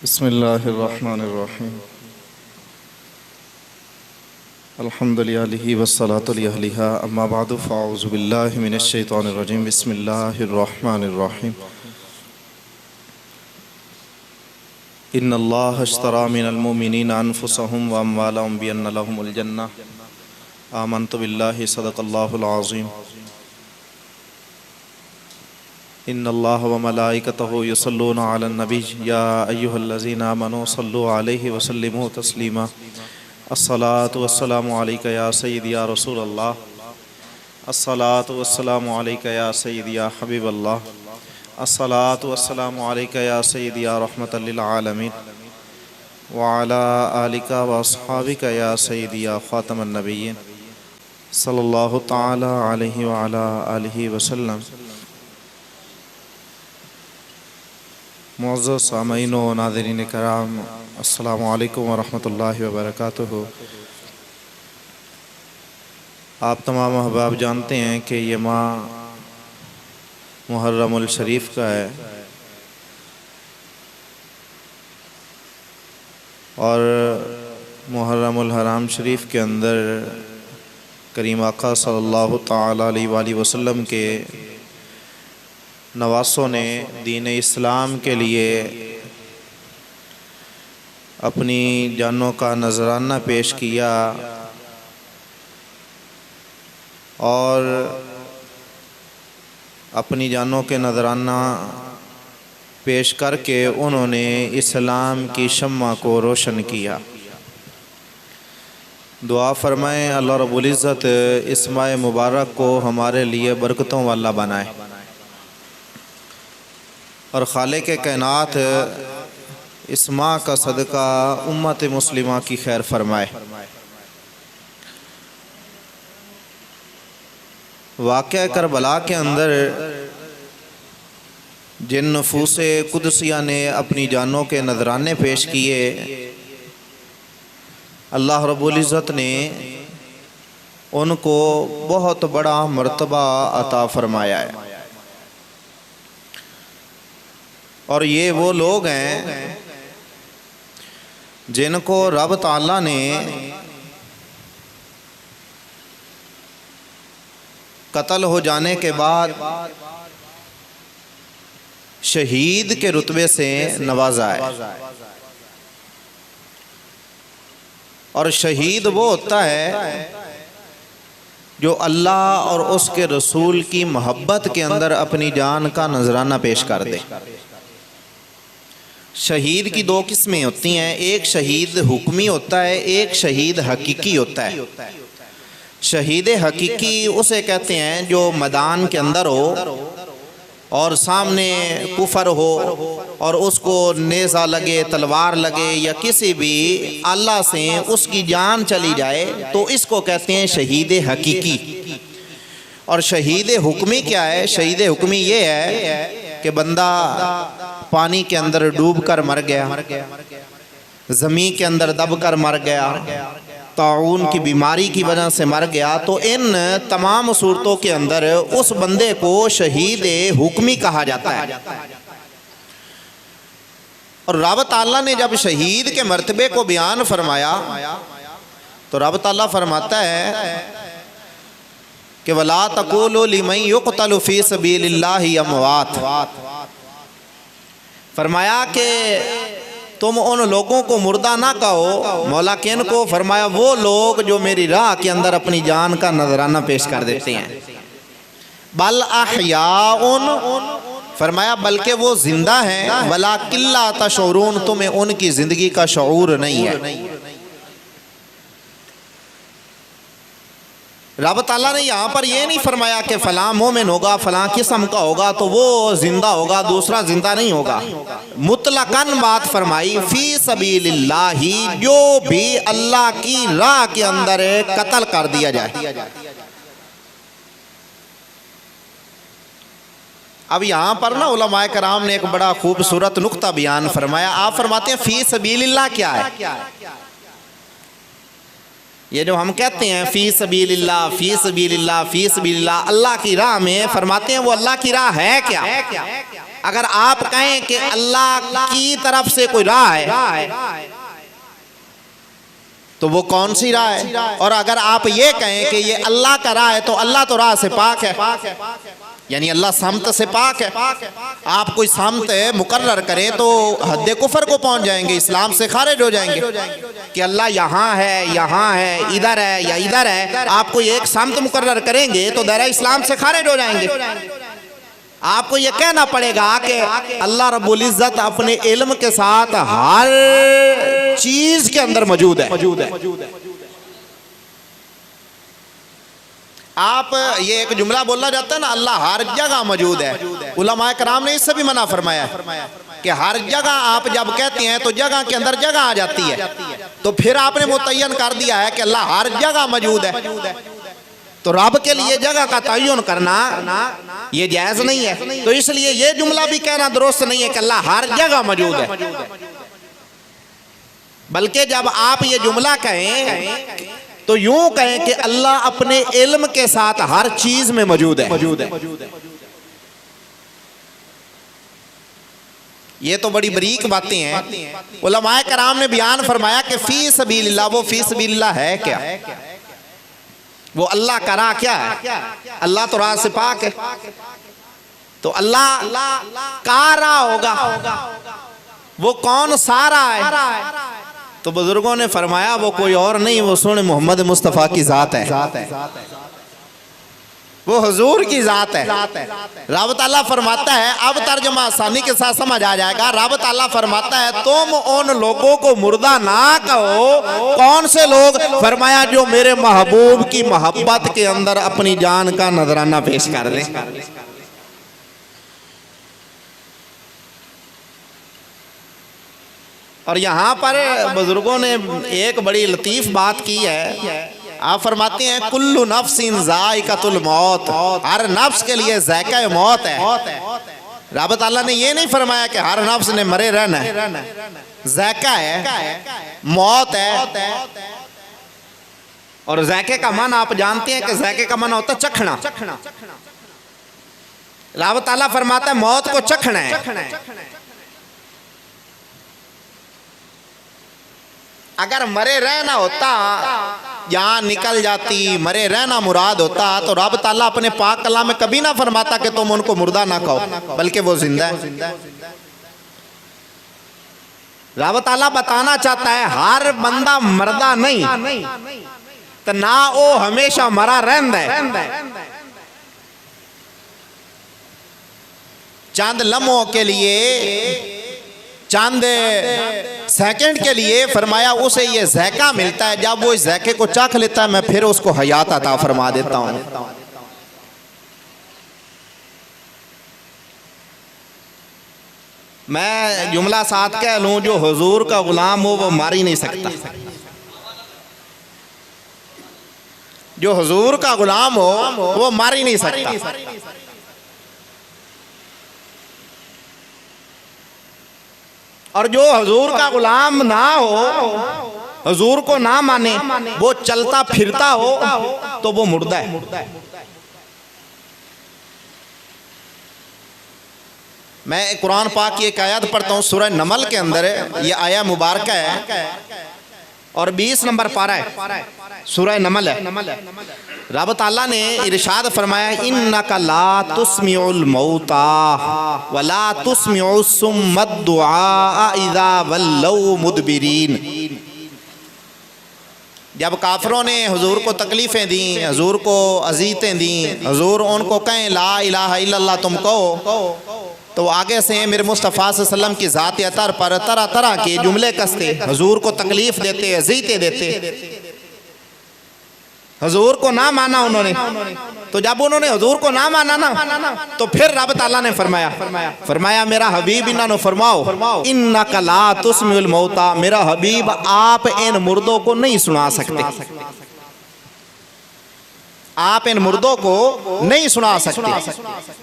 बिस्मिल्लाहिर्रहमानिर्रहीम अल्हम्दुलिल्लाहि वस्सलातु लिअहलिहा अम्मा बादु फ़अऊज़ु बिल्लाहि मिनश शैतानिर रजीम बिस्मिल्लाहिर्रहमानिर्रहीम इन्नल्लाह अश्तरा मिनल मुमिनीना अनफुसहुम व अम्वालहुम बिअन्न लहुमुल जन्नह आमन्तु बिल्लाहि सदक़ल्लाहुल अज़ीम इन्नल्लाह व मलाइकतहु युसल्लूना अलन नबी या अय्युहल्लज़ीना आमनू सल्लु अलैहि व सल्लिमू तस्लीमा अस्सलातु वस्सलामु अलैका या सय्यदी या रसूलल्लाह अस्सलातु वस्सलामु अलैका या सय्यदी या हबीबल्लाह अस्सलातु वस्सलामु अलैका या सय्यदी या रहमतल लिल आलमीन व अला आलिका व अस्हाबिका या सय्यदी या खातमन नबिय्यीन सल्लल्लाहु तआला अलैहि व अला आलिहि वसल्लम। मुअज़्ज़ज़ सामईन व नाज़रीन कराम अस्सलामु अलैकुम व रहमतुल्लाहि व बरकातुहू। आप तमाम अहबाब जानते हैं कि ये माह मुहर्रमुल शरीफ का है और मुहर्रमुल हराम शरीफ के अंदर करीम आका सल्लल्लाहु तआला अलैहि वसल्लम के नवासों ने दीन इस्लाम के लिए अपनी जानों का नजराना पेश किया और अपनी जानों के नजराना पेश करके उन्होंने इस्लाम की शम्मा को रोशन किया। दुआ फरमाएं अल्लाह रब्बुल इज़्ज़त इस माह मुबारक को हमारे लिए बरकतों वाला बनाए और खालिक कायनात इस माह का सदका उम्मत मुस्लिमा की खैर फरमाए। वाक़या करबला के अंदर जिन नफूसे कुदसिया ने अपनी जानों के नजराने पेश किए, अल्लाह रब्बुल इज़्ज़त ने उनको बहुत बड़ा मर्तबा अता फरमाया है। और ये वो लोग हैं जिनको रब ताला ने कत्ल हो जाने के बाद शहीद के रुतबे से नवाजा है। और शहीद वो होता है जो अल्लाह और उसके रसूल की मोहब्बत के अंदर अपनी जान का नजराना पेश कर दे। शहीद की दो किस्में होती हैं, एक शहीद हुक्मी होता है, एक शहीद हकीकी होता है। शहीद हकीकी उसे कहते हैं जो मैदान के अंदर हो और सामने कुफर हो और उसको नेज़ा लगे, तलवार लगे या किसी भी अल्लाह से उसकी जान चली जाए तो इसको कहते हैं शहीद हकीकी। और शहीद हुक्मी क्या है? शहीद हुक्मी ये है कि बंदा पानी के अंदर डूब कर मर गया, ज़मीन के अंदर दब कर मर गया, ताउन की बीमारी की वजह से मर गया, तो इन तमाम सूरतों के अंदर उस बंदे को शहीद हुक्मी कहा जाता है। और रब ताला ने जब शहीद के मर्तबे को बयान फरमाया तो रब ताला फरमाता है कि वला तक़ूलू लिमन युक़तलु फ़ी सबीलिल्लाहि अमवात। फरमाया कि तुम उन लोगों को मुर्दा ना कहो। मौला किन को? फरमाया वो लोग जो मेरी राह के अंदर अपनी जान का नजराना पेश कर देते हैं। बल अहयाउन, फरमाया बल्कि वो जिंदा हैं, वला किल्ला तशऊरून, तुम्हें उनकी जिंदगी का शऊर नहीं है। रब ताला ने यहाँ पर यह नहीं फरमाया कि फलां मोमिन होगा, फलां किस्म का होगा तो वो जिंदा होगा, दूसरा जिंदा नहीं होगा। मुतलकन बात फरमाई फी सबीलिल्लाही, जो भी अल्लाह की राह के अंदर कत्ल कर दिया जाए। अब यहाँ पर ना उलमाए कराम ने एक बड़ा खूबसूरत नुक्ता बयान फरमाया। आप फरमाते हैं फी सबीलिल्लाह क्या है? ये जो हम कहते हैं फी सबीलिल्लाह फी सबीलिल्लाह फी सबीलिल्लाह, अल्लाह की राह में, फरमाते हैं वो अल्लाह की राह है क्या? अगर आप कहें कि अल्लाह की तरफ से कोई राह है तो वो कौन सी राह है? और अगर आप ये कहें कि ये अल्लाह का राह है तो अल्लाह तो राह से पाक है, यानी अल्लाह समत से पाक है। आप कोई समत मुकर्रर करें तो हद कुफर को पहुंच जाएंगे, इस्लाम से खारिज हो जाएंगे कि अल्लाह यहाँ है, इधर है या इधर है। आप कोई एक समत मुकर्रर करेंगे तो दायरा इस्लाम से खारिज हो जाएंगे। आपको ये कहना पड़ेगा कि अल्लाह रब्बुल इज्जत अपने इल्म के साथ हर चीज के अंदर मौजूद है। आप ये एक जुमला बोला जाता है ना, अल्लाह हर जगह मौजूद है। उलमाए कराम ने इससे भी मना फरमाया कि हर जगह आप जब कहते हैं तो जगह के अंदर जगह आ जाती है, तो फिर आपने मुतय्यन कर दिया है कि अल्लाह हर जगह मौजूद है। तो रब के लिए जगह का तयन करना ये जायज नहीं है। तो इसलिए ये जुमला भी कहना दुरुस्त नहीं है कि अल्लाह हर जगह मौजूद है। बल्कि जब आप ये जुमला कहें तो यूं कहें कि अल्लाह अपने इल्म के साथ हर चीज में मौजूद है। ये तो बड़ी बरीक बातें हैं। उलमाए कराम ने बयान फरमाया कि फी सबीलिल्लाह, वो फी सबीलिल्लाह है क्या? वो अल्लाह का राह क्या है? अल्लाह तो राह से पाक है, तो अल्लाह का राह होगा, वो कौन सा राह है? तो बुजुर्गों ने फरमाया वो कोई और नहीं, वो सुन मोहम्मद मुस्तफ़ा की जात है, वो हुजूर की जात है। रब ताला फरमाता है, अब तर्जुमा आसानी के साथ समझ आ जाएगा। रब ताला फरमाता है तुम उन लोगों को मुर्दा ना कहो। कौन से लोग? फरमाया जो मेरे महबूब की मोहब्बत के अंदर अपनी जान का नजराना पेश कर दे। और यहाँ पर बुजुर्गों ने एक बड़ी लतीफ बात की है। आप फरमाते हैं कुल्लु नफ्सिन ज़ाइक़तुल मौत, हर नफ्स के लिए ज़ायक़ा मौत है। रब ताला ने ये नहीं फरमाया कि हर नफ्स ने मरे रहना है, ज़ायक़ा है, मौत है। और ज़ायक़े का मन आप जानते हैं कि ज़ायक़े का मन होता है चखना। रब ताला फरमाता है मौत को चखना है। अगर मरे रहना होता, जान निकल जाती, मरे रहना मुराद होता, तो रब ताला अपने पाक कलाम में कभी ना फरमाता कि तुम उनको मुर्दा ना कहो, बल्कि वो जिंदा है। रब ताला बताना चाहता है हर बंदा मरदा नहीं, तो ना वो हमेशा मरा रहंदा है। चंद लम्हों के लिए, चंद सेकंड के लिए फरमाया उसे ये ज़ायक़ा मिलता है। जब वो इस ज़ायक़े को चख लेता है मैं फिर उसको हयात अता फरमा देता हूँ। मैं जुमला साथ कह लूँ, जो हुजूर का गुलाम हो वो मार ही नहीं सकता। जो हुजूर का गुलाम हो वो मार ही नहीं सकता। और जो हुजूर का गुलाम ना हो, हुजूर को ना माने, वो चलता फिरता हो तो वो मुर्दा है। मैं कुरान पाक की एक आयत पढ़ता हूँ, सूरह नमल के अंदर है ये आया मुबारक है और 20 नंबर पारा है, सूरह नमल है। रब ताला ने इरशाद फरमाया इन्नका ला तुस्मिउल मौता वला तुस्मिउस सुम्मद दुआ इज़ा वल्लौ मुदबिरीन। जब काफरों ने हुजूर को तकलीफ़ें दी, हुजूर को अज़ीतें दी, हुजूर उनको कहें ला इलाहा इल्लल्लाह तुम कहो, तो आगे से मेरे मुस्तफ़ा सल्लल्लाहु अलैहि वसल्लम की ज़ात अतर पर तरह तरह के जुमले कसते, हुजूर को तकलीफ़ देते, अज़ीतें देते। हुजूर को ना माना उन्होंने, तो जब उन्होंने हुजूर को ना माना ना, तो फिर रब ताला ने फरमाया मेरा हबीब इन्होंने फरमाओ इन्नका ला तुस्मिउल मौता, मेरा हबीब आप इन मुर्दों को नहीं सुना सकते, आप इन मुर्दों को नहीं सुना सकते।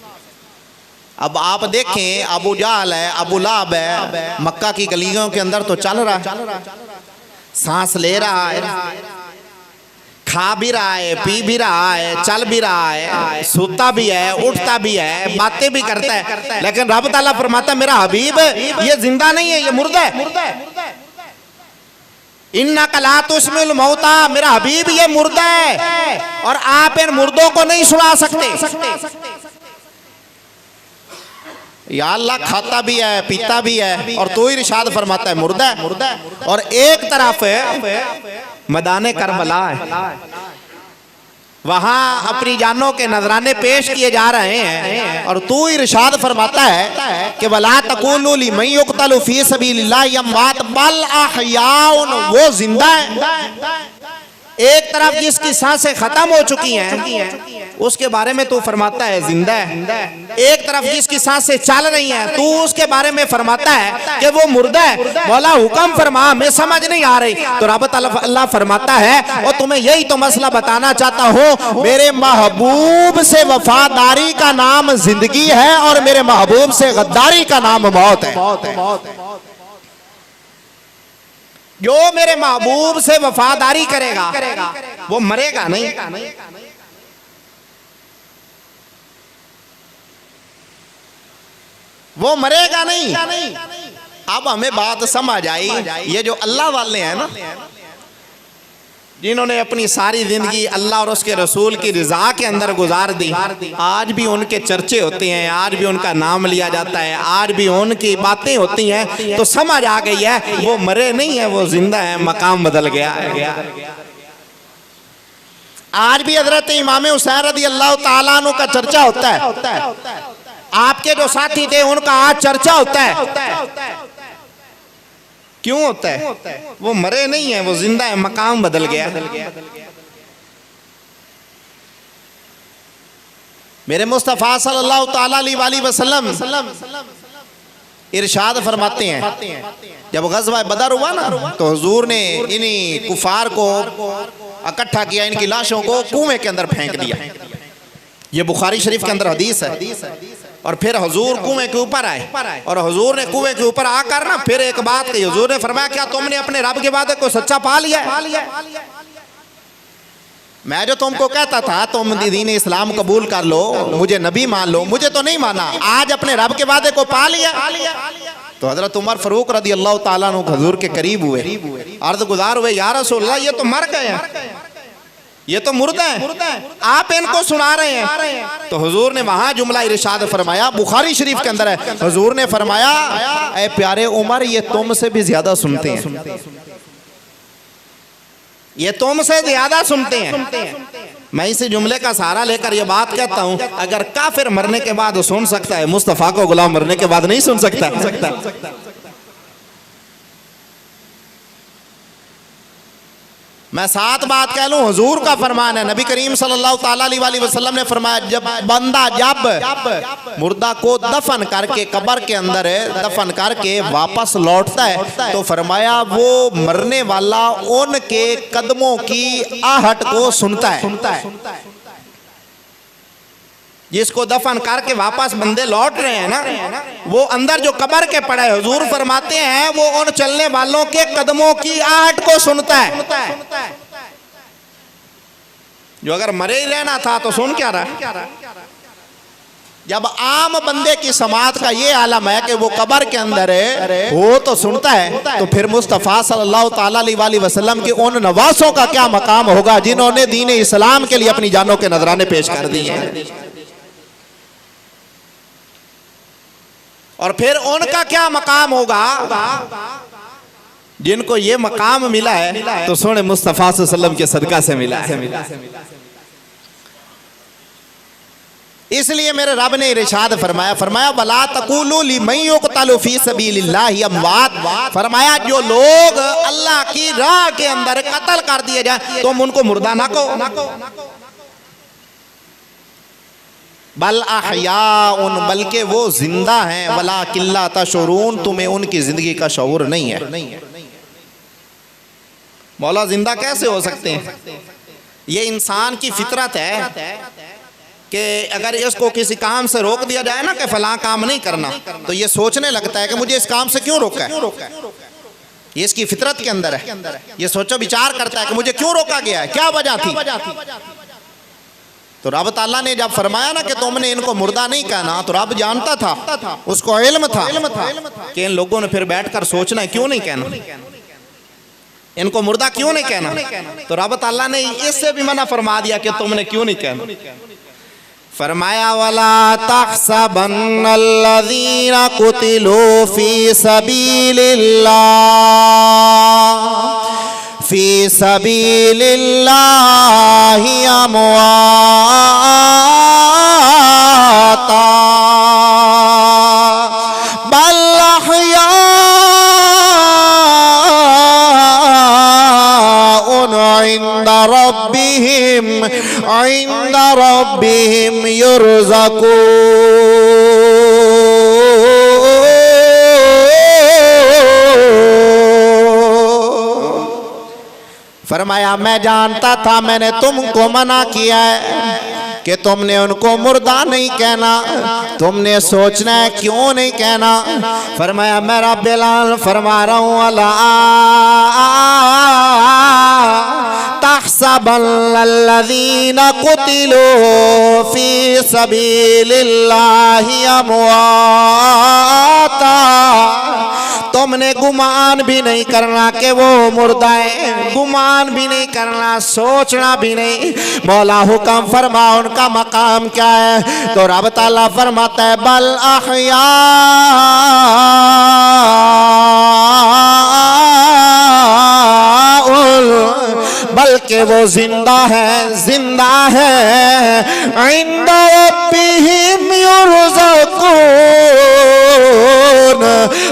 अब आप देखें अबू जहल है, अबू लहब है, मक्का की गलियों के अंदर तो चल रहा है, सांस ले रहा है, खा भी रहा है, पी भी रहा है, चल भी रहा है, सोता भी है, उठता भी है, बातें भी करता है, लेकिन रब ताला फरमाता है मेरा हबीब ये जिंदा नहीं है, ये मुर्दा है। इन्ना कला तुस्मिल मौता, मेरा हबीब ये मुर्दा है और आप इन मुर्दों को नहीं सुना सकते। या अल्लाह खाता भी है, पीता भी है और तो ही इरशाद फरमाता है मुर्दा है। और एक तरफ मैदान करबला है, वहां अपनी जानों के नजराने पेश किए जा रहे हैं और तू इरशाद फरमाता है कि वला तक़ूलू लिमन युक़तलु फ़ी सबीलिल्लाह अमवात बल अहयाउन, वो जिंदा है। एक तरफ जिसकी सांसें खत्म हो चुकी हैं उसके बारे में तू फरमाता है जिंदा है, एक तरफ जिसकी सांसें चल रही हैं तू उसके बारे में फरमाता है कि वो मुर्दा है। मौला हुक्म फरमा, मैं समझ नहीं आ रही। तो रब अल्लाह फरमाता है और तुम्हें यही तो मसला बताना चाहता हूँ, मेरे महबूब से वफादारी का नाम जिंदगी है और मेरे महबूब से गद्दारी का नाम मौत है। जो मेरे महबूब से वफादारी करेगा वो मरेगा नहीं। वो मरेगा नहीं। अब हमें बात समझ आई, ये जो अल्लाह वाले हैं ना, जिन्होंने अपनी सारी जिंदगी अल्लाह और उसके रसूल की रजा के अंदर गुजार दी, आज भी उनके चर्चे होते हैं, आज भी उनका नाम लिया जाता है, आज भी उनकी बातें होती हैं, तो समझ आ गई है वो मरे नहीं है, वो जिंदा है, मकाम बदल गया है। आज भी हजरत इमाम हुसैन रज़ी अल्लाह ताला अन्हु का चर्चा होता है, आपके जो साथी थे उनका आज चर्चा होता है। क्यों होता है? वो मरे नहीं है, वो जिंदा है, मकाम बदल गया। मेरे मुस्तफ़ा सल्लल्लाहु ताला अलैहि वसल्लम इरशाद फरमाते हैं, जब गज़वा बदर हुआ ना तो हुजूर ने इन्हीं कुफार को इकट्ठा किया, इनकी लाशों को कुएं के अंदर फेंक दिया। ये बुखारी शरीफ के अंदर हदीस है। और फिर हुजूर कुएं के ऊपर आए और हुजूर ने कुएं के ऊपर आकर ना फिर एक बात कही। हुजूर ने फरमाया क्या तुमने अपने रब के वादे को सच्चा पा लिया? मैं जो तुमको कहता था तुम दीन इस्लाम कबूल कर लो, मुझे नबी मान लो, मुझे तो नहीं माना, आज अपने रब के वादे को पा लिया। तो हजरत उमर फारूक रज़ी अल्लाह ताला अन्हु हुजूर के करीब हुए, अर्ज़ गुज़ार हुए, या रसूल अल्लाह ये तो मर गए हैं, ये तो मुर्दा है, आप इनको सुना रहे हैं। तो हुजूर ने वहां जुमला इरशाद फरमाया, बुखारी शरीफ के अंदर है, हुजूर ने फरमाया ऐ प्यारे उमर ये तुमसे भी ज्यादा सुनते हैं, ये तुमसे ज्यादा सुनते हैं। मैं इसी जुमले का सहारा लेकर ये बात कहता हूं, अगर काफिर मरने के बाद सुन सकता है, मुस्तफा को गुलाम मरने के बाद नहीं सुन सकता। मैं साथ बात कह लूं, हुजूर का फरमान है, नबी करीम सल्लल्लाहु ताला अलैहि वसल्लम ने फरमाया जब बंदा जब मुर्दा को दफन करके कब्र के अंदर दफन करके वापस लौटता है तो फरमाया वो मरने वाला उनके कदमों की आहट को सुनता है। जिसको दफन करके वापस बंदे लौट रहे हैं ना, वो अंदर जो कब्र के पड़े, हुजूर फरमाते हैं वो उन चलने वालों के कदमों की आहट को सुनता है। जो अगर मरे ही रहना था तो सुन क्या रहा? जब आम बंदे की समात का ये आलम है कि वो कब्र के अंदर है वो तो सुनता है, तो फिर मुस्तफ़ा सल्लल्लाहु ताला अलैहि वसल्लम के उन नवासों का क्या मकाम होगा जिन्होंने दीन इस्लाम के लिए अपनी जानों के नजराने पेश कर दिए हैं। और फिर उनका क्या मकाम होगा जिनको ये मकाम मिला है तो सोने मुस्तफा सल्लल्लाहु अलैहि वसल्लम के सदका से मिला है। इसलिए मेरे रब ने इरशाद फरमाया वला तक़ूलू लिमन युक़तलु फ़ी सबीलिल्लाहि अमवात, फरमाया जो लोग अल्लाह की राह के अंदर कत्ल कर दिए जाए तुम उनको मुर्दा ना कहो, बल अहयाउन, बल्कि वो जिंदा हैं, वला किल्ला तशऊरून, तुम्हें उनकी जिंदगी का शऊर नहीं है। मौला जिंदा कैसे हो सकते हैं? ये इंसान की फितरत है कि अगर इसको किसी काम से रोक दिया जाए ना कि फलां काम नहीं करना, तो ये सोचने लगता है कि मुझे इस काम से क्यों रोका है। ये इसकी फितरत के अंदर है। ये सोचो विचार करता है कि मुझे क्यों रोका गया है, क्या वजह थी। तो रब ताला ने जब फरमाया ना कि तुमने इनको मुर्दा नहीं कहना, तो रब जानता था, उसको इल्म था कि इन लोगों ने फिर बैठकर सोचना है क्यों नहीं कहना, इनको मुर्दा क्यों नहीं कहना। तो रब ताला ने इससे भी मना फरमा दिया कि तुमने क्यों नहीं कहना। फरमाया वला तहसबन्नल्लज़ीना कुतिलू फी सबीलिल्लाहि अमवाता बल अहयाउन इंदा रब्बिहिम युरज़क़ून। फरमाया मैं जानता था, मैंने तुमको मना किया है कि तुमने उनको मुर्दा नहीं कहना, तुमने सोचना है क्यों नहीं कहना। फरमाया मैं रब्बिल आलमीन फरमा रहा हूँ अला तहसबन्नल्लज़ीना कुतिलू फी सबीलिल्लाहि अमवाता, तुमने गुमान भी नहीं करना कि वो मुर्दा है, गुमान भी नहीं करना, सोचना भी नहीं। मौला हुक्म फरमा उनका मकाम क्या है, तो रब ताला फरमाता है बल अहया, बल्कि वो जिंदा है, जिंदा है। इंदा रब्बिहिम युरज़क़ून,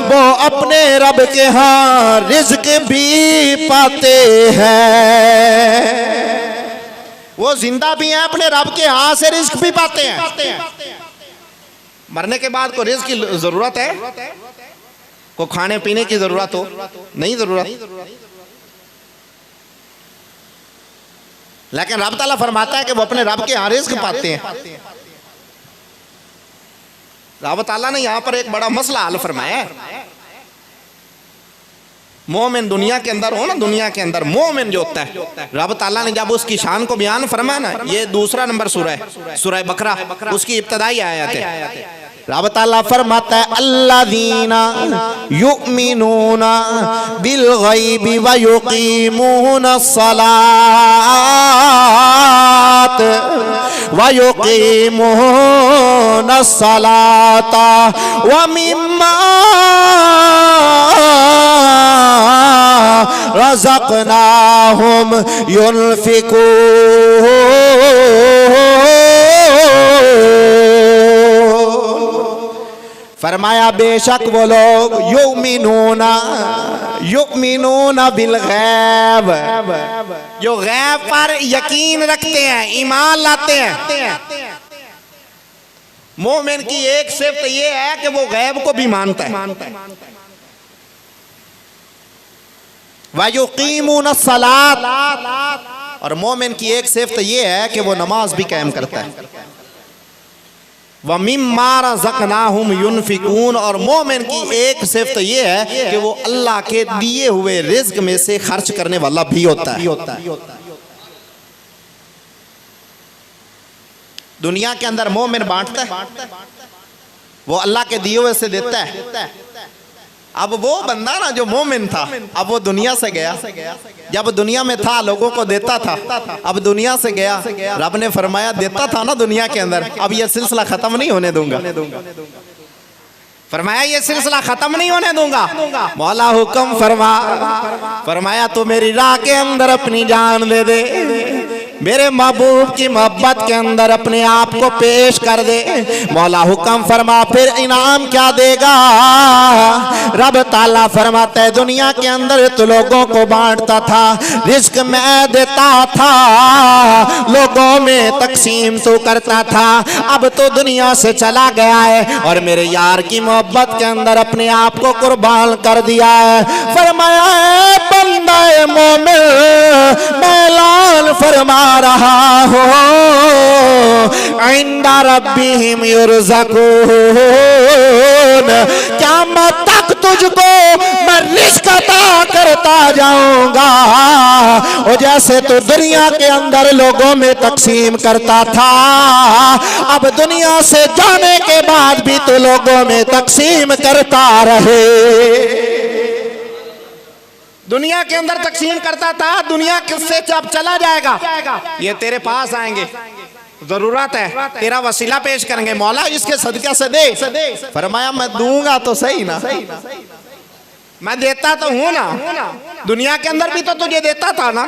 वो अपने रब के यहाँ रिज़्क़ भी पाते हैं। वो जिंदा भी हैं, अपने रब के यहाँ से रिज़्क़ भी पाते हैं। मरने के बाद को रिज़्क़ की जरूरत है, को खाने पीने की जरूरत हो, नहीं जरूरत। लेकिन रब ताला फरमाता है कि वो अपने रब के यहाँ रिज़्क़ पाते हैं। रब ताला ने यहाँ पर एक बड़ा मसला हल फरमाया है। मोमिन दुनिया के अंदर हो ना, दुनिया के अंदर मोमिन जो होता है, रब ताला ने जब उसकी शान को बयान फरमाया ना, ये दूसरा नंबर सूरह है, सूरह बकरा, उसकी इब्तदाई आयत है। रब ताला फरमाता है अल्लज़ीना युमिनूना बिल गैबि व युकीमूना सलात व युकीमूना सलाता व मिम्मा रज़क़नाहुम युनफ़िकून। फरमाया बेशक वो लोग युमिनूना बिल गैब, जो गैब पर यकीन रखते हैं, ईमान लाते हैं। मोमिन की एक सिफ्त ये है कि वो गैब को भी मानता है। वयुकीमूना सलात, और मोमिन की एक सिफ्त ये है कि वो नमाज भी कायम करता है। वमिम्मा रज़क़नाहुम युनफ़िकून, और मोमिन की एक सिफ्त ये है कि वो अल्लाह के दिए हुए रिज़्क़ में से खर्च करने वाला भी होता है। दुनिया के अंदर मोमिन बांटता है, वो अल्लाह के दिए हुए से देता है। अब वो बंदा ना जो मोमिन था, अब वो दुनिया से गया, जब दुनिया में था लोगों को देता था, अब दुनिया से गया, रब ने फरमाया देता था ना दुनिया के अंदर, अब ये सिलसिला खत्म नहीं होने दूंगा। फरमाया ये सिलसिला खत्म नहीं होने दूंगा। मौला हुक्म फरमाया तो मेरी राह के अंदर अपनी जान दे दे, मेरे महबूब की मोहब्बत के अंदर अपने आप को पेश कर दे। मौला हुक्म फरमा फिर इनाम क्या देगा। रब ताला फरमाता है दुनिया के अंदर तो लोगों को बांटता था, रिज़्क़ मैं देता था, लोगों में तकसीम तो करता था, अब तो दुनिया से चला गया है और मेरे यार की मोहब्बत के अंदर अपने आप को कुर्बान कर दिया है। फरमाया बंदा मोमिन मैं ऐलान फरमा रहा हो इंदा रब्बिहिम युरज़क़ून, क़यामत तक तुझको मैं रिज़्क़ अता करता जाऊंगा। और जैसे तो दुनिया के अंदर लोगों में तकसीम करता था, अब दुनिया से जाने के बाद भी तो लोगों में तकसीम करता रहे। दुनिया के अंदर तकसीम करता था, दुनिया से जब चला जाएगा ये तेरे पास आएंगे, जरूरत है तेरा वसीला पेश करेंगे, मौला इसके सदका से दे। फरमाया मैं दूंगा तो सही ना, मैं देता तो हूं ना, दुनिया के अंदर भी तो तुझे देता था ना।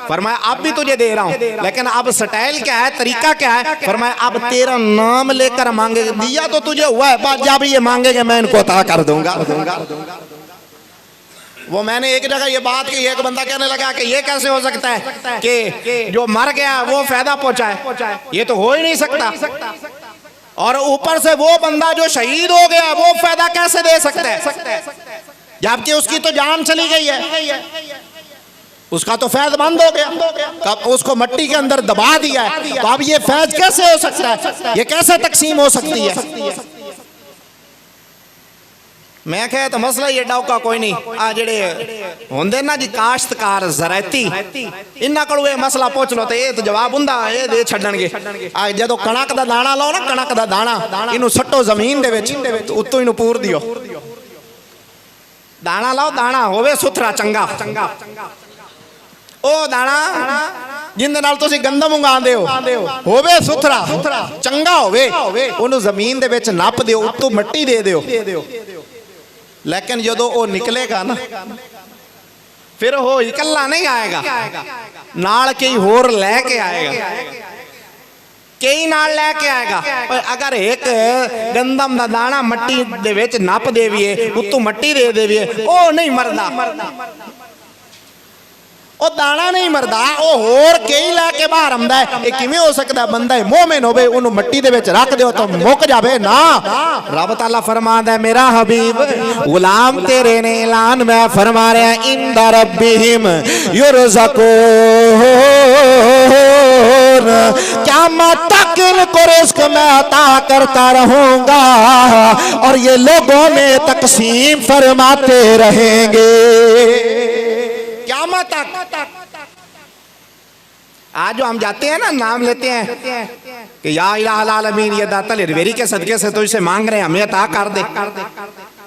फरमाया अब भी तुझे दे रहा हूं, लेकिन अब स्टाइल क्या है, तरीका क्या है। फरमाया अब तेरा नाम लेकर मांगेंगे, दिया तो तुझे हुआ है, बाद जब ये मांगेंगे मैं इनको अता कर दूंगा। वो मैंने एक जगह ये बात की, एक बंदा कहने लगा कि ये कैसे हो सकता है कि जो मर गया वो फायदा पहुंचाए, ये तो हो ही नहीं सकता। और ऊपर से वो बंदा जो शहीद हो गया वो फायदा कैसे दे सकता है, जबकि उसकी तो जान चली गई है, उसका तो फैज बंद हो गया, उसको मट्टी के अंदर दबा दिया है। तो अब ये फैज कैसे हो सकता है, ये कैसे तकसीम हो सकती है। मैं कहा तो मसला ये डौका कोई नहीं, आ जेड़े होंदे ना जी काश्तकार ज़रायती, इन्हां कोलों ये मसला पूछ लो तो ये तो जवाब हुंदा, ये दे छड्डणगे। आ जदों कणक दा दाना लाओ ना, कणक दा दाना इनू सट्टो जमीन दे विच, उत्तों इनू पूर दियो, दाना लाओ, दाना होवे सुथरा चंगा, ओ दाना जिंदे नाल तुसी गंदम उगांदे हो होवे सुथरा चंगा होवे, ओनू जमीन दे विच नप दियो, उत्तों मिट्टी दे दियो। लेकिन जदों वो निकलेगा ना, फिर वो इकल्ला नहीं आएगा, नाल कई होर लैके आएगा, कई नाल लैके आएगा। अगर एक गंदम दा दाना मट्टी दे विच नप देवीए, उत्तों मट्टी दे देवीए, ओ नहीं मरदा, ओ दाना नहीं मरदा, ओ होर कई लैके बाहर आंदा है। ये किवें हो सकदा, बंदा मोमिन होवे ओनू मट्टी दे विच रख दियो तो मुक जावे ना। रब ताला फरमांदा है मेरा हबीब गुलाम तेरे ने ऐलान मैं फरमा रहा, इंदा रब्बिहिम युरज़कून, क़यामत तक इनको रिज़्क़ मैं अता करता रहूंगा और ये लोगों में तकसीम फरमाते रहेंगे क़यामत तक। आज जो हम जाते हैं ना, नाम लेते हैं कि या इलाहुल आलमीन, ये दाता अजमेरी के सदके से तो इसे मांग रहे हैं, हमें अता कर दे।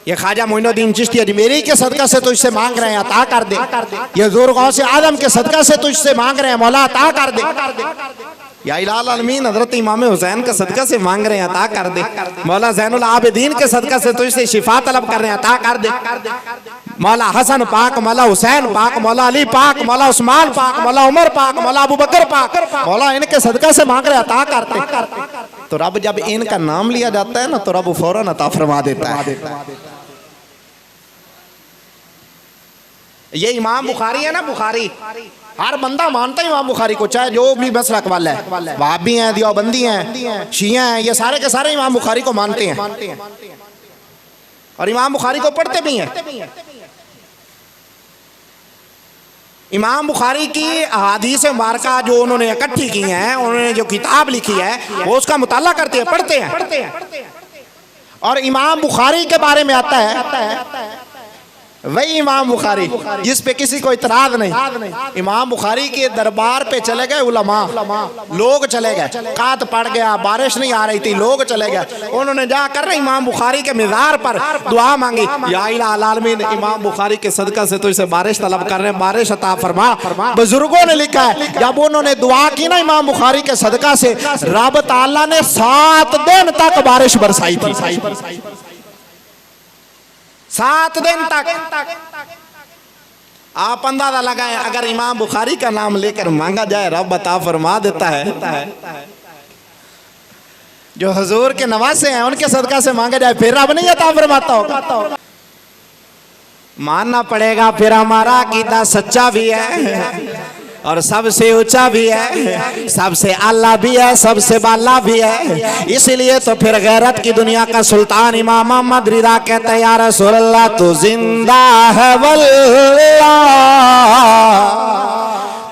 ये ख्वाजा मोइनुद्दीन चिश्ती अजमेरी के सदका से तो इससे मांग रहे हैं, अता कर दे। ये ज़ोर गौसे आदम के सदका से तो इससे मांग रहे हैं, मौला अता कर दे। या इलाहुल आलमीन हजरत इमाम हुसैन के सदका से मांग रहे हैं, अता कर दे। मौला ज़ैनुल आबिदीन के सदका से तो इससे शिफा तलब कर रहे हैं, अता कर दे। मौला हसन पाक, मौला हुसैन पाक, मौला अली पाक, मौला उस्मान पाक, मौला उमर पाक, मौला अबू बकर पाक, मौला इनके सदका से मांग रहे अता करते। तो रब जब इनका नाम लिया जाता है ना तो रब फौरन अता फरमा देता है। ये इमाम बुखारी है ना, बुखारी हर बंदा मानता है इमाम बुखारी को, चाहे जो भी मसलक वाला है, वहाबी हैं, देवबंदी हैं, शिया हैं, ये सारे के सारे इमाम बुखारी को मानते हैं और इमाम बुखारी को पढ़ते भी हैं। इमाम बुखारी की अहादीस मुबारका जो उन्होंने इकट्ठी की हैं, उन्होंने जो किताब लिखी है वो उसका मुताला करते हैं, पढ़ते हैं। और इमाम बुखारी के बारे में आता है वही इमाम बुखारी जिस पे किसी को इतराज नहीं। इमाम बुखारी के दरबार पे चले गए उलमा, लोग चले गए, कात पड़ गया, बारिश नहीं आ रही थी, लोग चले गए, उन्होंने जाकर इमाम बुखारी के मिज़ार पर दुआ मांगी, या इलाहुल आलमीन इमाम बुखारी के सदका से तो इसे बारिश तलब कर रहे हैं, बारिश अता फरमा। बुजुर्गों ने लिखा है जब उन्होंने दुआ की ना इमाम बुखारी के सदका से, रब ताला ने 7 दिन तक बारिश बरसाई थी, 7 दिन तक। आप अंदाजा लगाएं, अगर इमाम बुखारी का नाम लेकर मांगा जाए रब अता फरमा देता है। जो हुजूर के नवासे हैं उनके सदका से मांगा जाए फिर रब नहीं अता फरमाता होगा। मानना पड़ेगा फिर हमारा अकीदा सच्चा भी है और सबसे ऊंचा भी है, सबसे आला भी है, सबसे बाला भी है। इसलिए तो फिर गैरत की दुनिया का सुल्तान इमाम अहमद रिदा कहते हैं, या रसूल अल्लाह तू जिंदा है वल्लाह,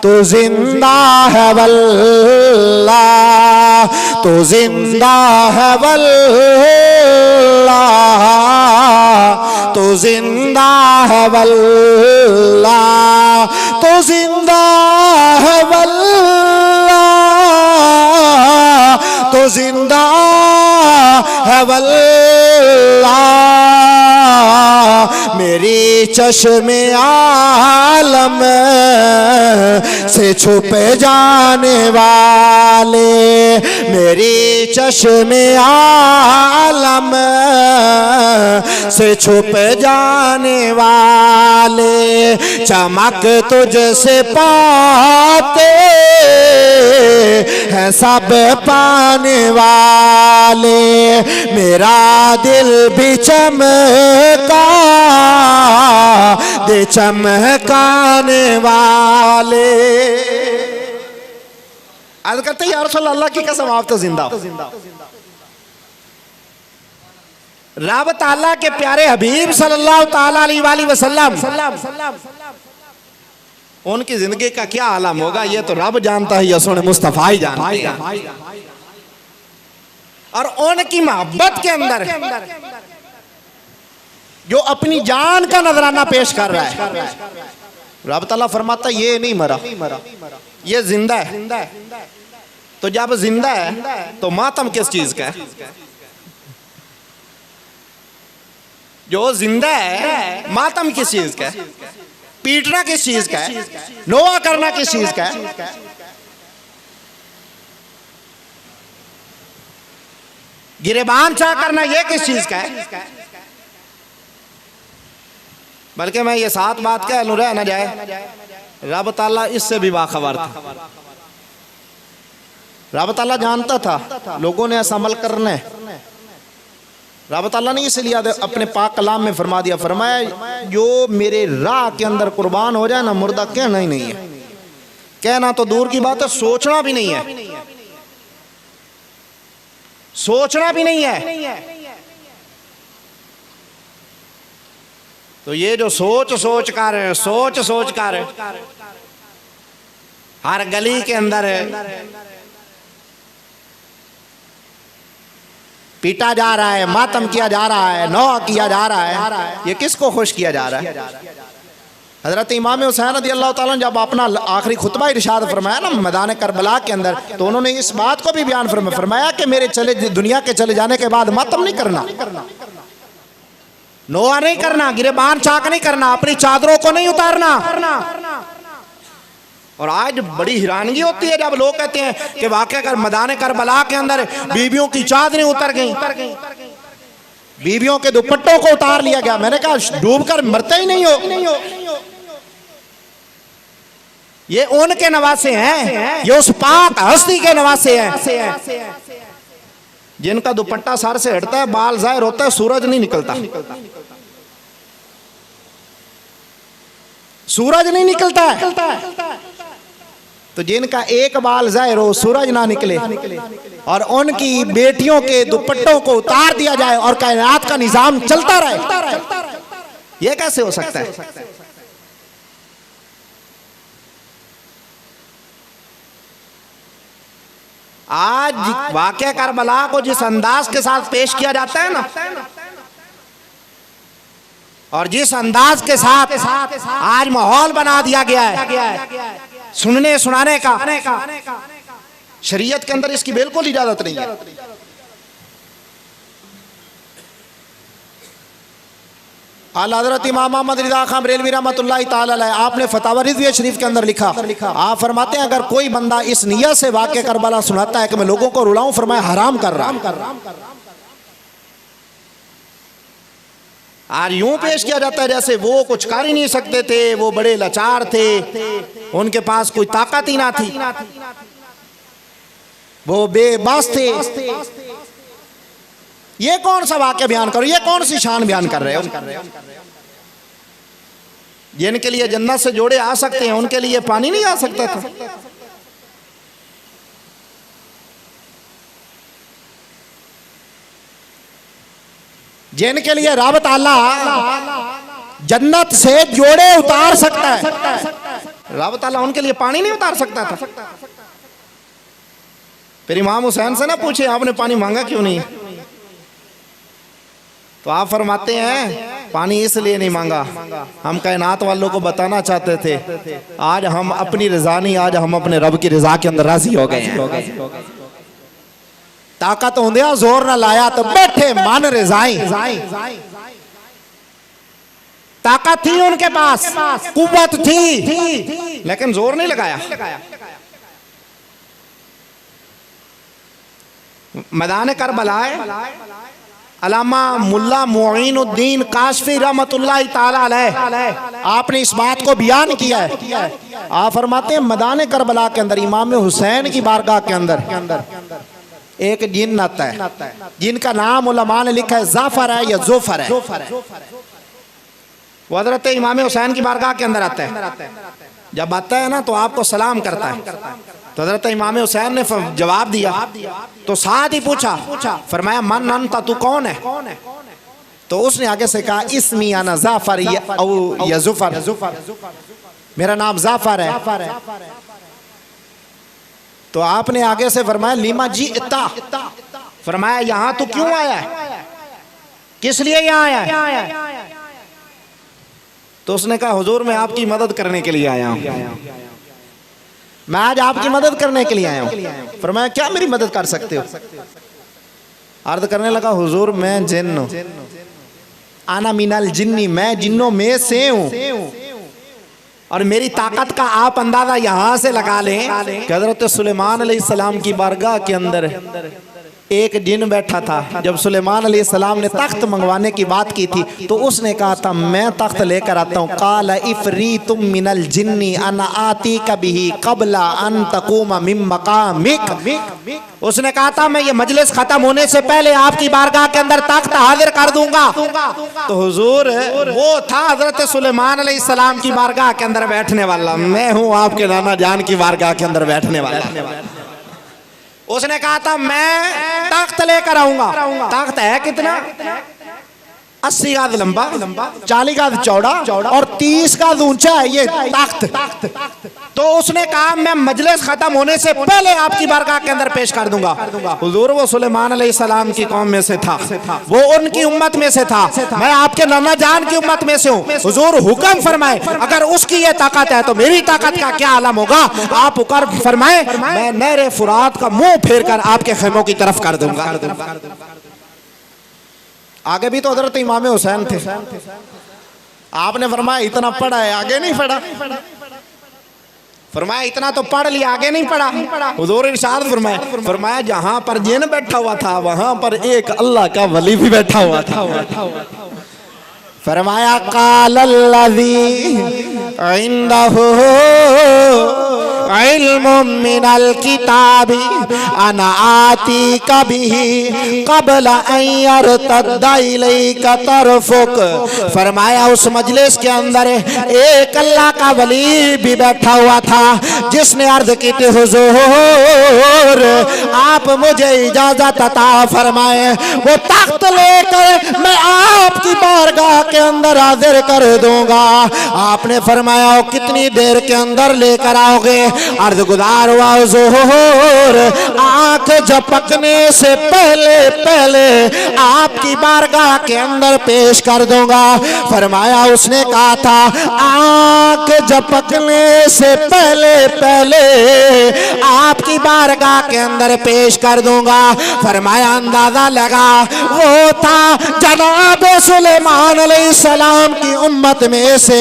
तू जिंदा है वल्लाह, तू जिंदा है वल्लाह, तू जिंदा है वल्लाह, तो जिंदा है वल्लाह, तो जिंदा है वल्लाह। मेरी चश्मे आलम से छुप जाने वाले, मेरी चश्मे आलम से छुप जाने वाले, चमक तुझसे पाते हैं सब पाने वाले। मेरा दिल भी चमका दे चमकाने वाले। आज कहते या रसूल अल्लाह की कसम आप तो जिंदा हो। रब ताला के प्यारे हबीब सल्लल्लाहु ताला अलैहि वसल्लम उनकी जिंदगी का क्या आलम होगा ये तो रब जानता है, यसुन मुस्तफा ही जानता है। और उनकी मोहब्बत के अंदर जो अपनी जान का नजराना पेश कर रहा है, रब ताला फरमाता ये नहीं मरा, ये जिंदा है। तो जब जिंदा है तो मातम किस चीज का है? जो जिंदा है मातम किस चीज का है? पीटना किस चीज का है? नोआ करना किस चीज का है? गिरेबान चाह करना ये किस चीज का है? बल्कि मैं ये सात बात कह लूं रह न जाए, रब ताला इससे भी बाखबर था। रब ताला जानता था लोगों ने ऐसा अमल करना है। रब ताला ने इसलिए अपने पाक कलाम में फरमा दिया, फरमाया जो मेरे राह के अंदर कुर्बान हो जाए ना, मुर्दा कहना ही नहीं है। कहना तो दूर की बात है, सोचना भी नहीं है, सोचना भी नहीं है। तो ये जो सोच सोच कर हर गली के अंदर पीटा जा रहा है, मातम किया जा रहा है, नौआ किया जा रहा है, ये किसको खुश किया जा रहा है? हजरत इमाम हुसैन रज़ियल्लाहु ताला जब अपना आखिरी खुतबा इरशाद फरमाया ना मैदान करबला के अंदर, तो उन्होंने इस बात को भी बयान फरमाया कि मेरे दुनिया के चले जाने के बाद मातम नहीं करना, नोआ नहीं करना, गिरेबान चाक नहीं करना, अपनी चादरों को नहीं उतारना। और आज बड़ी हैरानगी होती है जब लोग कहते हैं कि वाकई कर मैदान करबला के अंदर बीवियों की चादरें उतर गईं, बीवियों के दुपट्टों को उतार लिया गया। मैंने कहा डूबकर मरते ही नहीं हो। ये उनके नवासे हैं, ये उस पाक हस्ती के नवासे हैं जिनका दुपट्टा सर से हटता है, बाल जाहिर होता है, सूरज नहीं निकलता, सूरज नहीं निकलता है। तो जिनका एक बाल जाहिर हो, सूरज ना निकले, और उनकी बेटियों के दुपट्टों को उतार दिया जाए और कायनात का निजाम चलता रहे, ये कैसे हो सकता है? आज वाक़या करबला को जिस अंदाज के साथ पेश किया जाता है ना, और जिस अंदाज के साथ आज माहौल बना दिया गया है सुनने सुनाने का, शरीयत के अंदर इसकी बिल्कुल इजाजत नहीं है। आला हज़रत इमाम अहमद रिज़ा खान बरेलवी रहमतुल्लाहि ताला अलैह आपने फतावा रिज़विया शरीफ के अंदर लिखा, आप फरमाते हैं अगर कोई बंदा इस नियत से वाक़या करबला सुनाता है कि मैं लोगों को रुलाऊं, फरमाया हराम कर रहा। आज यूं पेश किया जाता है जैसे वो कुछ कर ही नहीं सकते थे, वो बड़े लाचार थे, उनके पास कोई ताकत ही ना थी, वो बेबस थे। ये कौन सा वाक्य बयान करो, ये कौन सी शान बयान कर रहे हो? जिनके लिए जन्नत से जोड़े आ सकते हैं उनके लिए पानी नहीं आ सकता था। जिनके लिए रब ताला जन्नत से जोड़े उतार सकता है, रब ताला उनके लिए पानी नहीं उतार सकता था। फिर इमाम हुसैन से ना पूछे आपने पानी मांगा क्यों नहीं? तो आप फरमाते हैं पानी इसलिए नहीं मांगा, हम कायनात वालों को बताना चाहते थे आज हम अपनी रजा नहीं, आज हम अपने रब की रजा के अंदर राजी हो गए हैं। ताकत होंदिया जोर ना लाया तो बैठे मन रजाई। ताकत थी उनके पास, कुव्वत थी, लेकिन जोर नहीं लगाया। मैदान करबलाए अल्लामा मुल्ला मुईनुद्दीन काशफी रहमतुल्लाह ताला अलैह आपने इस बात को बयान किया है। आप फरमाते हैं मैदान करबला के अंदर इमाम हुसैन की बारगाह के अंदर एक जिन आता है, जिनका नाम उलमा ने लिखा है जाफर है या जोफर है। वो हजरत इमाम हुसैन की बारगाह के अंदर आता है। जब आता है ना तो आपको सलाम करता है। तो हजरत इमाम हुसैन ने जवाब दिया, तो साथ ही पूछा, फरमाया मन अंता, तू कौन है? तो उसने आगे से कहा इस्मी अना जाफर या जुफर, मेरा नाम जाफर है। तो आपने आगे से फरमाया लीमा जी इता, फरमाया यहां तू क्यों आया है, किस लिए यहां आया है? तो उसने कहा हुजूर मैं आपकी मदद करने के लिए आया हूं, मैं आज आपकी मदद करने के लिए आया हूं। फरमाया क्या मेरी मदद कर सकते हो? अर्ज करने लगा हुजूर मैं जिन्न हूं, आना मिनल जिन्नी, मैं जिन्नों में से हूं, और मेरी ताकत का आप अंदाजा यहां से लगा लें कि हजरत सुलेमान अलैहिस्सलाम की बारगाह के अंदर एक जिन बैठा था। जब सुलेमान अलैहिस्सलाम ने तख्त मंगवाने की बात की थी तो उसने कहा था मैं तख्त लेकर आता हूँ। काला इफरीतुम मिनल जिन्नी अना आती कभी कबला अन तकूम मिन मकामिक। उसने कहा था मैं ये मजलिस खत्म होने से पहले आपकी बारगाह के अंदर तख्त हाजिर कर दूंगा। तो हुजूर वो था हजरत सुलेमान अलैहिस्सलाम की बारगाह के अंदर बैठने वाला, मैं हूँ आपके नाना जान की बारगाह के अंदर बैठने वाला। उसने कहा था मैं तख्त लेकर आऊंगा। तख्त है कितना? 80 गाज लंबा, 40 गाज चौड़ा और 30 गाज ऊंचा है ये तख्त। तो उसने कहा मैं मजलिस खत्म होने से पहले आपकी बारगाह के अंदर पेश कर दूंगा। हुजूर वो सुलेमान अलैहिस्सलाम की कौम में से था, वो उनकी उम्मत में से था, मैं आपके नाना जान की उम्मत में से हूँ। हुजूर हुक्म फरमाए, अगर उसकी ये ताकत है तो मेरी ताकत का क्या आलम होगा। आप हुक्म फरमाए, मैं नहर फुरात का मुंह फेर कर आपके खेमों की तरफ कर दूंगा। आगे भी तो हजरत इमाम हुसैन थे। आपने फरमाया इतना पढ़ा है, आगे नहीं पढ़ा। फरमाया इतना तो पढ़ लिया, आगे नहीं पढ़ा। हुजूर इरशाद फरमाया जहां पर जिन बैठा हुआ था वहां पर एक अल्लाह का वली भी बैठा हुआ था। फरमाया कालल्लज़ी इंदहु इल्मुम मिनल किताबी अना आती कभी कबला अन यरतद्दा इलैका तरफुक। फरमाया उस मजलिस के अंदर एक अल्लाह का वली भी बैठा हुआ था जिसने अर्ज की थी हुजूर आप मुझे इजाजत अता फरमाए, वो तख्त लेकर मैं आपकी बारगाह के अंदर हाजिर कर दूंगा। आपने फरमाया कितनी देर के अंदर लेकर आओगे? अर्ज गुजार हुआ हुजूर आंख झपकने से पहले आपकी बारगाह के अंदर पेश कर दूंगा। फरमाया उसने कहा था आंख झपकने से पहले आपकी बारगाह के अंदर पेश कर दूंगा। फरमाया अंदाजा लगा वो था जनाब सुलेमान अलैहिस्सलाम की उम्मत में से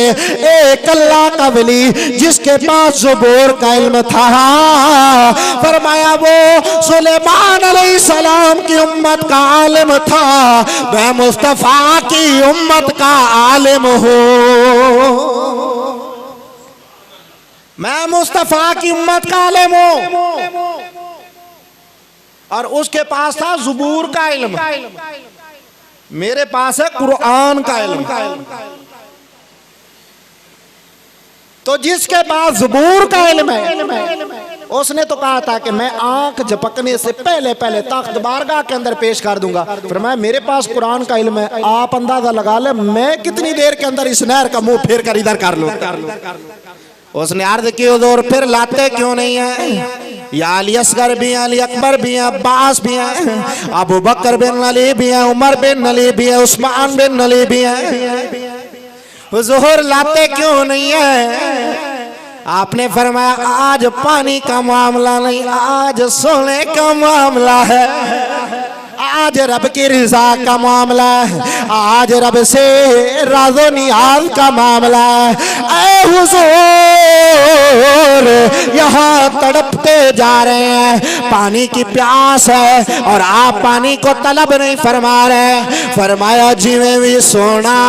एक अल्लाह का वली जिसके पास ज़ुबूर का इल्म था। फरमाया वो सुलेमान अलैहिस्सलाम की उम्मत का आलिम था, मैं मुस्तफा की उम्मत का आलिम हूँ, मैं मुस्तफा की उम्मत का आलिम हूँ। और उसके पास था ज़ुबूर का इल्म, मेरे पास है कुरान का इल्म। तो जिसके पास ज़ुबूर का इल्म है उसने तो कहा था कि मैं आंख झपकने से पहले तख्त बारगाह के अंदर पेश कर दूंगा। फरमाया मेरे पास कुरान का इल्म है, आप अंदाजा लगा ले मैं कितनी देर के अंदर इस नहर का मुंह फेर कर इधर कर लूं। उसने अर्ज की हुजूर फिर लाते क्यों नहीं है? या अली असगर भी हैं, अली अकबर भी हैं, अब्बास भी हैं, अबू बकर बिन अली भी हैं, उमर बिन अली भी हैं, उस्मान बिन अली भी हैं, हुजूर लाते क्यों नहीं है? आपने फरमाया आज पानी का मामला नहीं, आज सोने का मामला है, आज रब की रिजा का मामला है, आज रब से राज़ो नियाज़ का मामला है। ऐ हुजूर यहाँ तड़पते जा रहे हैं, पानी की प्यास है और आप पानी को तलब नहीं फरमा रहे। फरमाया जिਵੇਂ भी सोना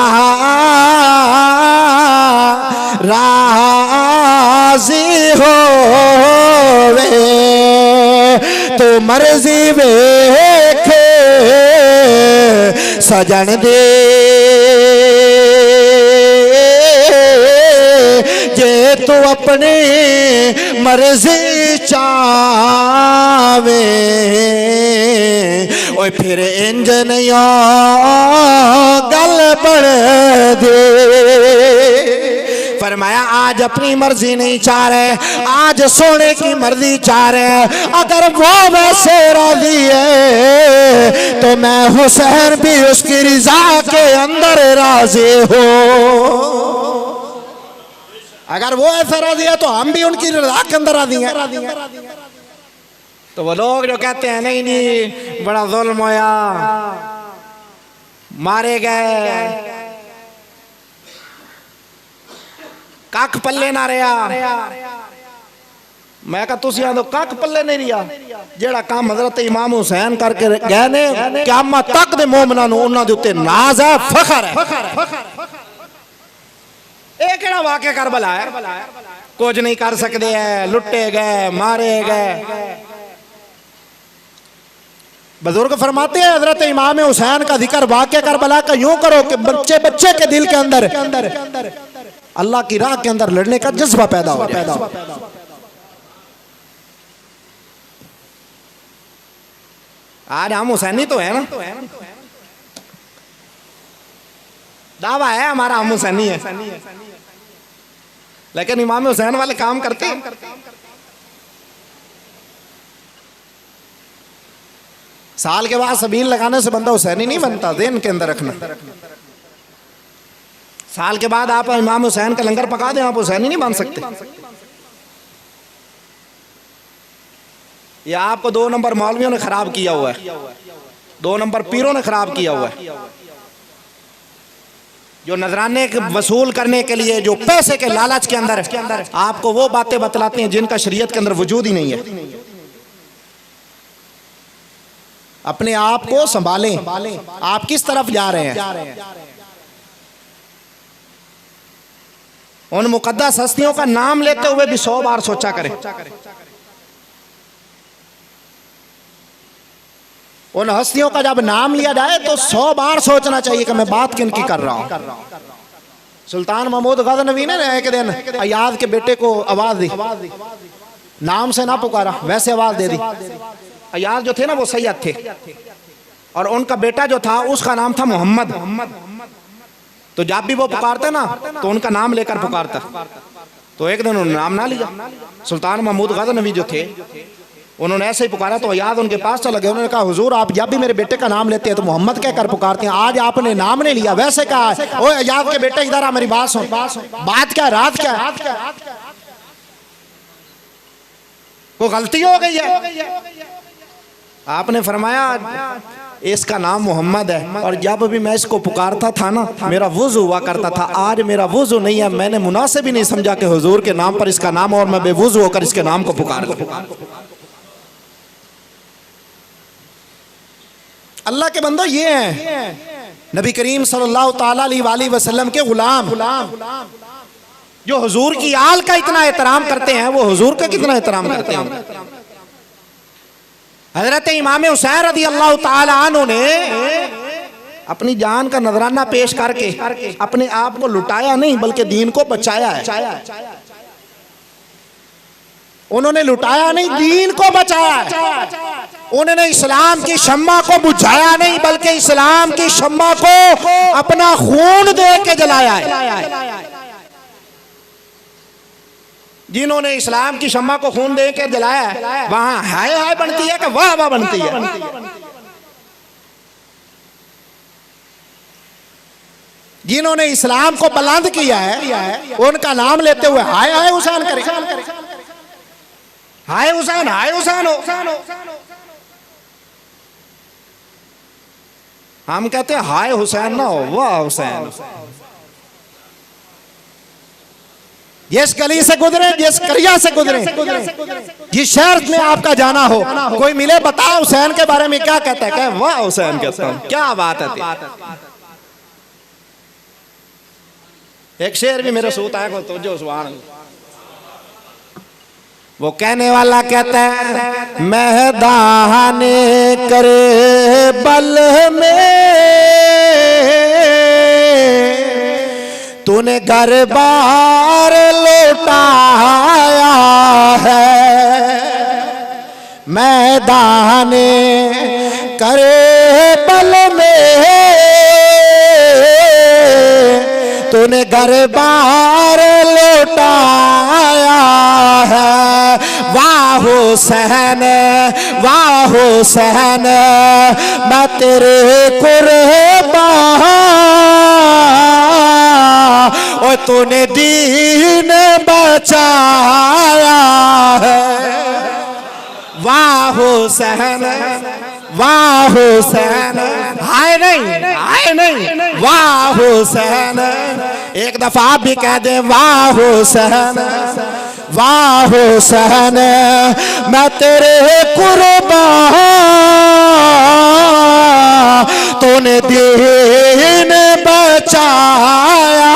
राज़ी होवे तो मर्जी वेखे सजन दे, जे तू अपनी मर्जी चावे ओए फिर इंज नहीं गल बन दे। फरमाया आज अपनी मर्जी नहीं चाह रहे, आज सोने की मर्जी चाह रहे। अगर वो वैसे राजी है तो मैं हुसैन भी उसकी रिजा के अंदर राजी हो। अगर वो ऐसा राजी है तो हम भी उनकी रजा के अंदर राजी हैं। तो वो लोग जो कहते हैं नहीं नहीं बड़ा जुल्म होया, मारे गए, कख पल्ले ना रहा, मैं कहा तुसी आंदो कख पल्ले नहीं रहा। जेड़ा काम हजरत इमाम हुसैन करके गए ने क़यामत तक दे मोमिनां नूं उन्हां दे उत्ते नाज है, फखर है। ये केड़ा वाक़या करबला है? कुछ नहीं कर सकते हैं, लुटे गए, मारे गए। बुजुर्ग फरमाते हैं हजरत इमाम हुसैन का जिक्र वाक़या करबला का यूं करो कि बच्चे बच्चे के दिल के अंदर अल्लाह की राह के अंदर लड़ने का जज्बा पैदा हो जाए। आज हम हुसैनी तो है ना, दावा है हमारा हम हुसैनी है, लेकिन इमाम हुसैन वाले काम करते हैं। साल के बाद सबील लगाने से बंदा हुसैनी नहीं बनता, ज़हन के अंदर रखना। साल के बाद आप इमाम हुसैन का लंगर पका दें, आप हुसैनी नहीं बन सकते। ये आपको 2 नंबर मौलवियों ने खराब किया हुआ है, 2 नंबर पीरों ने खराब किया हुआ है, जो नजराने वसूल करने के लिए जो पैसे के लालच के अंदर आपको वो बातें बतलाते हैं जिनका शरीयत के अंदर वजूद ही नहीं है। अपने आप को संभालें, आप किस तरफ जा रहे हैं। उन मुकद्दस हस्तियों का नाम लेते हुए भी 100 बार सोचा करें। उन हस्तियों का जब नाम लिया जाए तो 100 बार सोचना चाहिए कि मैं बात किन की कर रहा हूं। सुल्तान महमूद गजनवी ने एक दिन अयाज के बेटे को आवाज दी, नाम से ना पुकारा, वैसे आवाज दे दी। अयाज जो थे ना वो सैयद थे और उनका बेटा जो था उसका नाम था मोहम्मद। तो जब भी वो पुकारते ना तो उनका नाम लेकर पुकारता। तो एक दिन उन्होंने नाम ना लिया। सुल्तान महमूद गजनवी जो थे उन्होंने ऐसे ही पुकारा तो अयाज उनके पास चला गया। उन्होंने कहा हुजूर आप जब भी मेरे बेटे का नाम लेते हैं तो मोहम्मद कहकर पुकारते हैं, आज आपने नाम नहीं लिया, वैसे कहा है। ओ अयाज के बेटे इधर आ, मेरी बात सुन। बात क्या, रात क्या, कोई गलती हो गई है? आपने फरमाया इसका नाम मोहम्मद है और जब भी मैं इसको पुकारता था ना मेरा वुज़ू हुआ करता था। आज मेरा वुज़ू नहीं है, मैंने मुनासिब ही नहीं समझा कि हुजूर के नाम पर इसका नाम और मैं बेवुज़ू होकर इसके नाम को पुकार लूं। अल्लाह के बंदो ये हैं नबी करीम सल्लल्लाहु ताला अलैहि वसल्लम के गुलाम, जो हुजूर की आल का इतना एहतराम करते हैं, वो हुजूर का कितना एहतराम करते हैं। हजरत इमाम हुसैन रज़ी अल्लाह ताला अन्हु ने अपनी जान का नजराना पेश करके अपने आप को लुटाया नहीं बल्कि दीन को बचाया है। उन्होंने लुटाया नहीं, दीन को बचाया है। उन्होंने इस्लाम की शम्मा को बुझाया नहीं बल्कि इस्लाम की शम्मा को अपना खून दे के जलाया है। जिन्होंने इस्लाम की शम्मा को खून दे के जलाया है, वहां हाय हाय बनती है कि वाह वाह बनती है। जिन्होंने इस्लाम को बुलंद किया है, उनका नाम लेते हुए हाय हाय हुसैन करे, हाय हुसैन हो। हम कहते हैं हाय हुसैन ना हो, वाह हुसैन। जिस गली से गुजरे, जिस करिया से गुजरे, जिस शहर में आपका जाना हो, कोई मिले बताओ हुसैन के बारे में क्या कहता है, क्या वाह हुसैन कहता हूं, क्या बात है। एक शेर भी मेरे सूत आया तो जो सुभान, वो कहने वाला कहता है मैदान करे बल में तूने घर बार लौटाया है, मैदान करे बल में तूने घर बार लौटाया है। वाह हुसैन, वाह हुसैन, मैं तेरे कुर्बान, और तूने दीन बचाया है। वाह हुसैन, वाह हुसैन, हाय नहीं, वाह हुसैन। एक दफा आप भी कह दे वाह हुसैन, वाह हुसैन, मैं तेरे कुर्बान, तूने दीन बचाया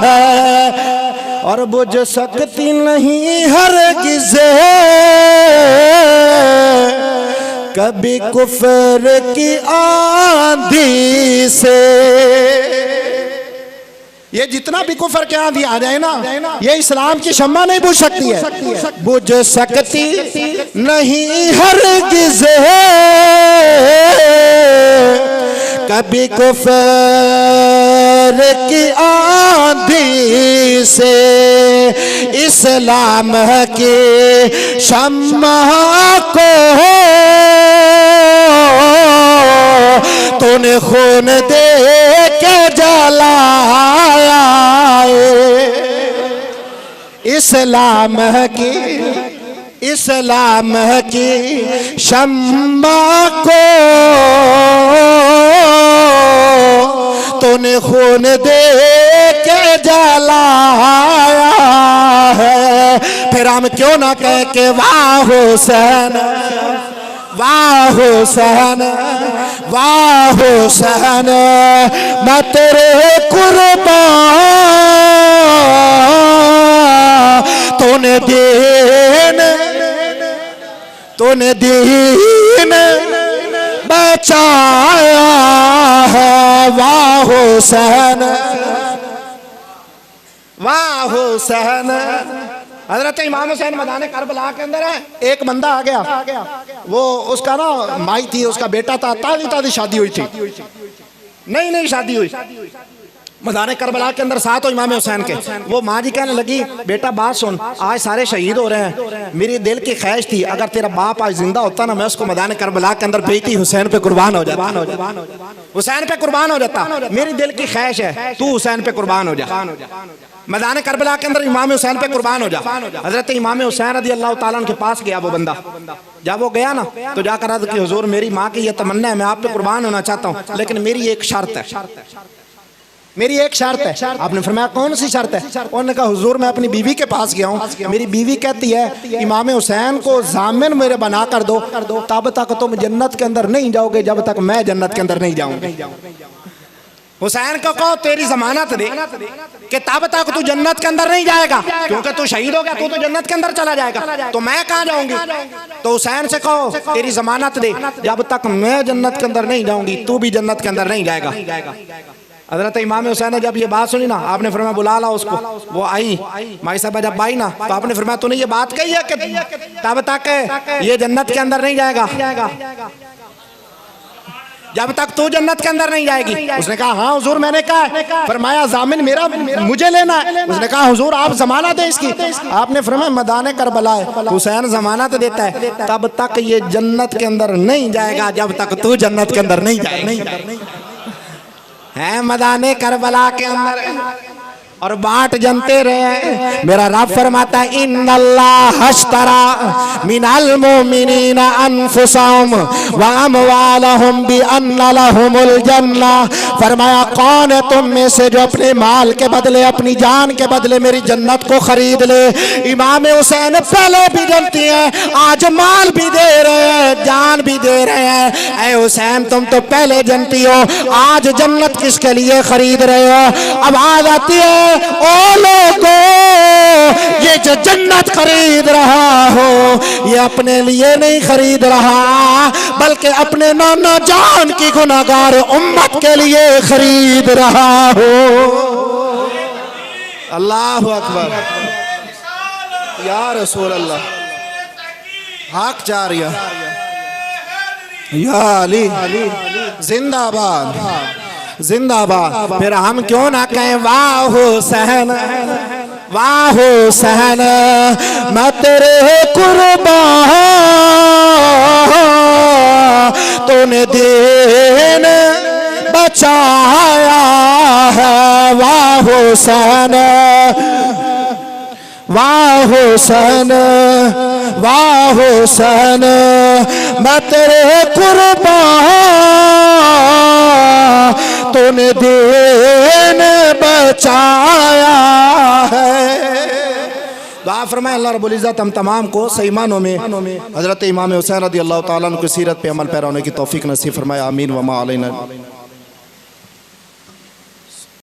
है। और बुझ सकती नहीं हरगिज़ कभी कुफर की आंधी से। ये जितना भी कुफर की आंधी आ जाए ना, ये इस्लाम की शम्मा नहीं बुझ सकती है। बुझ सकती नहीं हरगिज़ कभी कुफर की आंधी से। इस्लाम की शम्मा को तूने खून दे के जलाया, इस्लाम की शम्मा को तूने खून दे के जलाया है। फिर हम क्यों ना कह के वाह हुसैन, वाह हुसैन, वाह हुसैन, मैं तेरे कुर्बान, तूने दीन बचाया है। वाह हुसैन, वाह हुसैन। हजरत इमाम हुसैन मैदान करबला के अंदर है, एक बंदा आ गया, वो उसका ना माई थी, उसका बेटा था, ताज़ी शादी हुई थी, नई शादी हुई। मैदान करबला के अंदर साथ हो इमाम हुसैन के। वो माँ जी कहने लगी बेटा बात सुन, आज सारे शहीद हो रहे हैं, मेरी दिल की ख्वाहिश थी अगर तेरा बाप आज जिंदा होता ना, मैं उसको मैदान करबला के अंदर बेटी हुसैन पे कुर्बान हो जाता, हुसैन पे कुर्बान हो जाता। मेरी दिल की ख्वाहिश है तू हुसैन पे कुर्बान हो जा, मैदान करबला के अंदर इमाम हुसैन पे कुर्बान हो जा। हजरत इमाम हुसैन रज़ी अल्लाह ताला उनके पास गया वो बंदा। जब वो गया ना तो जाकर अर्ज़ की हुजूर मेरी माँ की ये तमन्ना है, मैं आप पे कुर्बान होना चाहता हूँ, लेकिन मेरी एक शर्त है, मेरी एक शर्त है। आपने फरमाया कौन सी शर्त है? उन्होंने कहा हुजूर मैं अपनी बीवी के पास गया हूँ, मेरी बीवी कहती है इमाम हुसैन को जामिन मेरे बना कर दो, तब तक तुम जन्नत के अंदर नहीं जाओगे जब तक मैं जन्नत के अंदर नहीं जाऊंगी। हुसैन को कहो तेरी जमानत दे कि तब तक तू जन्नत के अंदर नहीं जाएगा, क्योंकि तू शहीद हो गया, तू तो जन्नत के अंदर चला जाएगा, तो मैं कहाँ जाऊंगी? तो हुसैन से कहो तेरी जमानत दे, जब तक मैं जन्नत के अंदर नहीं जाऊंगी तू भी जन्नत के अंदर नहीं जाएगा। हजरत इमाम हुसैन ने जब ये बात सुनी ना, आपने फरमाया बुला ला उसको। वो आई, माई साहब जब आई ना तो आपने फरमाया तूने ये बात कही है कि तब तक ये जन्नत के अंदर नहीं जाएगा? जब तक तू जन्नत के अंदर नहीं जाएगी। उसने कहा हाँ हुजूर मैंने कहा है। फरमाया जामिन मेरा मुझे लेना है। उसने कहा हुजूर आप जमानत दें इसकी। आपने फरमाया मैदान करबला है, हुसैन जमानत देता है, तब तक ये जन्नत के अंदर नहीं जाएगा जब तक तू जन्नत के अंदर नहीं जाएगा। है मैदान करबला के अंदर और बाट जनते रहे। मेरा रब फरमाता है इन्नल्लाह हश्तरा मिनल मोमिनीना अनफुसहुम व अमवालहुम बिअन्ना लहुमुल जन्नह। फरमाया कौन है तुम में से जो अपने माल के बदले, अपनी जान के बदले मेरी जन्नत को खरीद ले। इमाम हुसैन पहले भी जनती हैं, आज माल भी दे रहे हैं, जान भी दे रहे हैं। ऐ हुसैन तुम तो पहले जनती हो, आज जन्नत किसके लिए खरीद रहे हो। आवाज आती है ओ लोगों ये जो जन्नत खरीद रहा हो ये अपने लिए नहीं खरीद रहा, बल्कि अपने नाना जान की गुनाहगार उम्मत के लिए खरीद रहा हो। अल्लाह अकबर या रसूल अल्लाह हक जारिया या अली जिंदाबाद जिंदाबाद। फिर हम क्यों ना कहें वाह हुसैन वाह हुसैन मैं तेरे कुर्बान, तूने दीन बचाया है। वाह हुसैन वाह हुसैन वाह हुसैन मैं तेरे कुर्बान, तूने दीन बचाया है। दुआ फरमाए अल्लाह रब्बुल इज्जत हम तमाम को सही मानों में हजरत इमाम हुसैन रज़ी अल्लाह तआला अन्हु की सीरत पे अमल पैरा होने की तौफीक नसीब फरमाए। आमीन व मा अलैना।